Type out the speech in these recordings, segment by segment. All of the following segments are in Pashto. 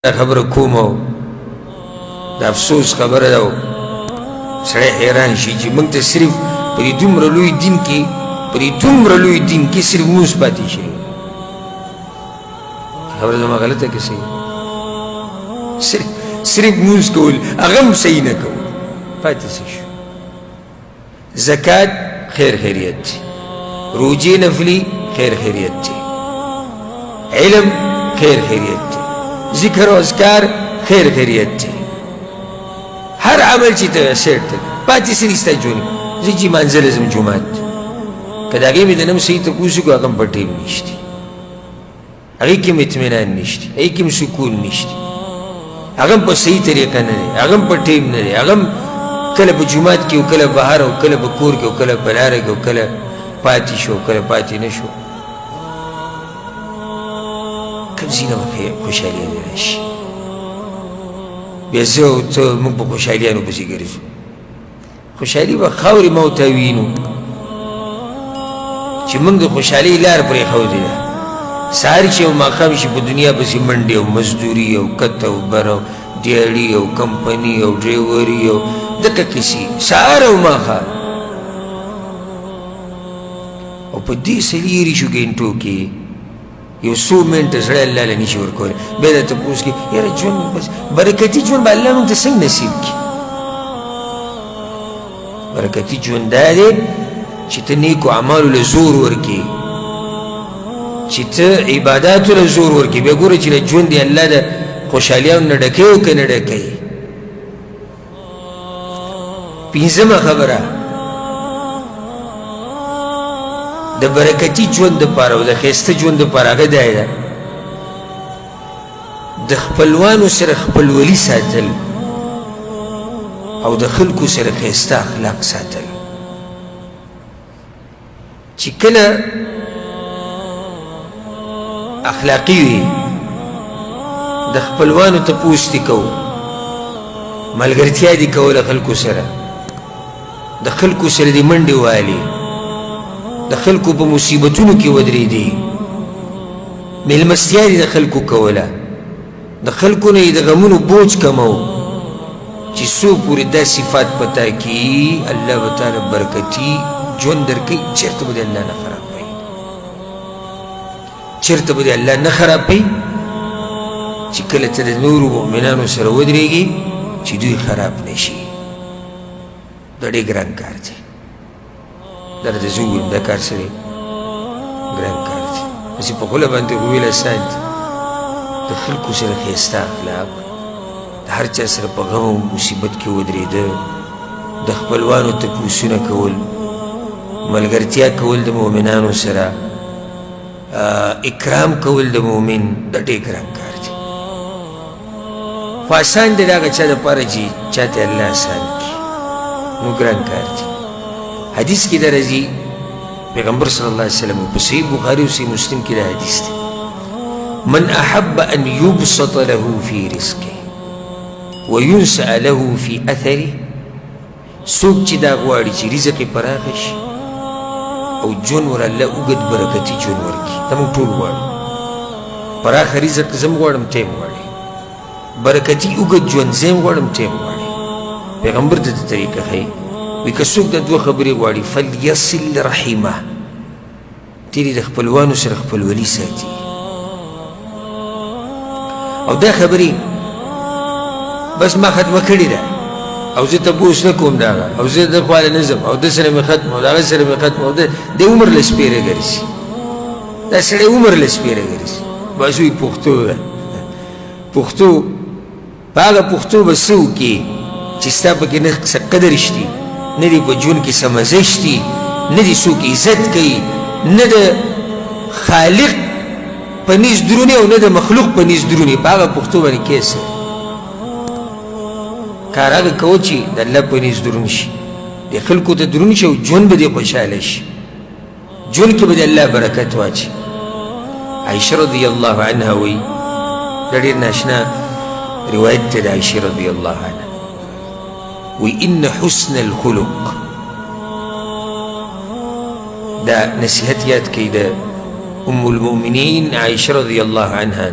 خبره کوم او د افسوس خبره ده سړی حیران شي چې موږ ته صرف په دې دومره لوی دین کې صرف لمونځ پاتې شي خبره زما غلطه که صحیح صرف لمونځ کول هغه هم صحیح نه کول پاتې څه شو زکات خیر خیریت دی روجې نفلي خیر خیریت دی علم خیر خیریت دی ذکر و اذکار خیر خیریت دی هر عمل چې ته سیټ دی پاتې څه نشته جونې زه چې منزل ځم جومات که د هغې مې د نم صحیح تپوس وکړو هغه هم په ټیم نشته هغې کې هم اطمینان نشته هغې کې هم سکون نشته هغه هم په صحیح طریقه نه دی هغه هم په ټیم نه دی هغه هم کله په جومات کې او کله بهر او کله په کور کې او کله په لاره کې او کله پاتې شو کله پاتې نه شو کوم ځای نه به خوشحالي راشي بیا زه او ته موږ په خوشحالیانو پسې ګرځو خوشحالي به خاورې ما ورته وینو چې موږ د خوشحالۍ لار پرېښودې ده سهار چې یو ماښام شي په دنیا پسې منډې او مزدوري او کت او بر او دیاړي او کمپني او ډریوري او دکه کیسې سهار او ماښام او په دې څلېرویشتو ګنټو کې یو څو منټه سړی الله له نشي ورکولی بیا درته تپوس کړي یاره ژوند بس برکتي ژوند به الله موږ ته څنګه نصیب کړي برکتي ژوند دا دی چې ته نیکو اعمالو له زور ورکړي چې ته عباداتو له زور ورکړي بیا ګوره چې له ژوند یې الله د خوشحالیانو نه ډکوي او که نه ډکوي پنځمه خبره د برکتي ژوند دپاره او د ښایسته ژوند دپاره هغه دا ده د خپلوانو سره خپلولي ساتل او د خلکو سره ښایسته اخلاق ساتل چې کله اخلاقي وي د خپلوانو تپوس دې کوو ملګرتیا دې کوله خلکو سره د خلکو سره دې منډې والي د خلکو په مصیبتونو کې ودرېدې مېلمستیا دې د خلکو کوله د خلکو نه یې د غمونو بوج کمو چې څو پورې دا صفات پتا کي الله به تعالی برکتي ژوند درکوي چېرته به دې الله نه خرابوي چېرته به دې الله نه خرابوي چې کله ته د نورو مؤمنانو سره ودرېږي چې دوی خراب نه شي دا ډېر ګران کار دی دا راته زه ووایم دا کار څه دی ګران کار دی هسې په خوله باندې وویل اسان دي د خلکو سره ښایسته اخلاق د هر چا سره په غم او مصیبت کې ودرېده د خپلوانو تپوسونه کول ملګرتیا کول د مؤمنانو سره اکرام کول د مؤمن دا ډېر ګران کار دی خو اسان دی د هغه چا دپاره چې چاته الله اسان کړي نو ګران کار دی حدیث کې دا راځي پیغمبر صلی الله علیه وسلم په صحیح بخاري او صحیح مسلم کې دا حدیث دی من احب ان یبسط له فی رزقه وینسأ له فی اثره څوک چې دا غواړي چې رزق یې پراخه شي او ژوند ور الله اوږد برکتي ژوند ورکړي دا موږ ټول غواړو پراخه رزق زه هم غواړم ته یې هم غواړې برکتي اوږد ژوند زه هم غواړم ته یې هم غواړې پیغمبر ته د طریقه ښیي وی که څوک د دوه خبرې غواړي فلیصل رحمه تیرې د خپلوانو سره خپلولي ساتي او دا خبرې بس ما ختمه کړې ده او زه تپوس نه کوم د هغه او زه د خواله نه ځم او ده سره مې ختمه او د هغه سره مې ختمه او د عمر له سپېره ګرځي دا سړی عمر له سپېره ګرځي بس وی پښتو ده پښتو په هغه پښتو به څه وکړي چې ستا پکې نه څه قدر شتي نه دی په ژوند کې څه مزه شتي نه دی څوک عزت کوي نه د خالق په نیز درونې او نه د مخلوق په نیز درونې په هغه پښتو باندې کیسه کار هغه کوه چې د الله په نیز درون شي د خلکو ته درون شي او ژوند به دې خوشحاله شي ژوند کې به د الله برکت واچي عایشه رضی الله عنها وایي دا ډېر ناشنا روایت دی د عایشې رضی الله عنها وإن حسن الخلق دا نصیحت یاد کړئ د ام المؤمنین عایشه رضی الله عنها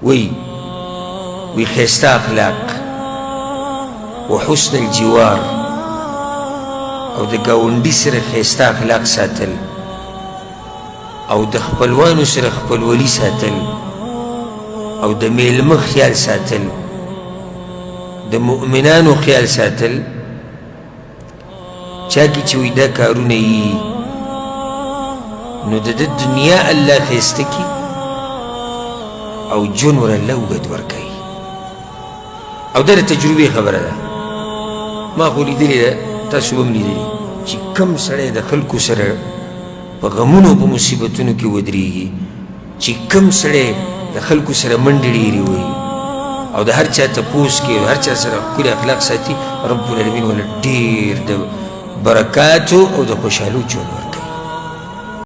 وی ښایسته اخلاق وحسن الجوار او د ګاونډي سره ښایسته اخلاق ساتل او د خپلوانو سره خپلولي ساتل او د میلمه خیال ساتل د مؤمنانو خیال ساتل چا کې چې وي دا کارونه یي نو د ده دنیا الله ښایسته کي او ژوند ور الله اوږد ورکوي او دا د تجربې خبره ده ما خو لیدلې ده تاسو هم لیدلي چې کم سړی د خلکو سره په غمونو په مصیبتونو کې ودرېږي چې کم سړی د خلکو سره منډې ډېرې وهي او د هر چا تپوس کوي او هر چا سره ښکلي اخلاق ساتي رب العالمین ورله ډېر د برکاتو او د خوشحالو ژوند ورکوي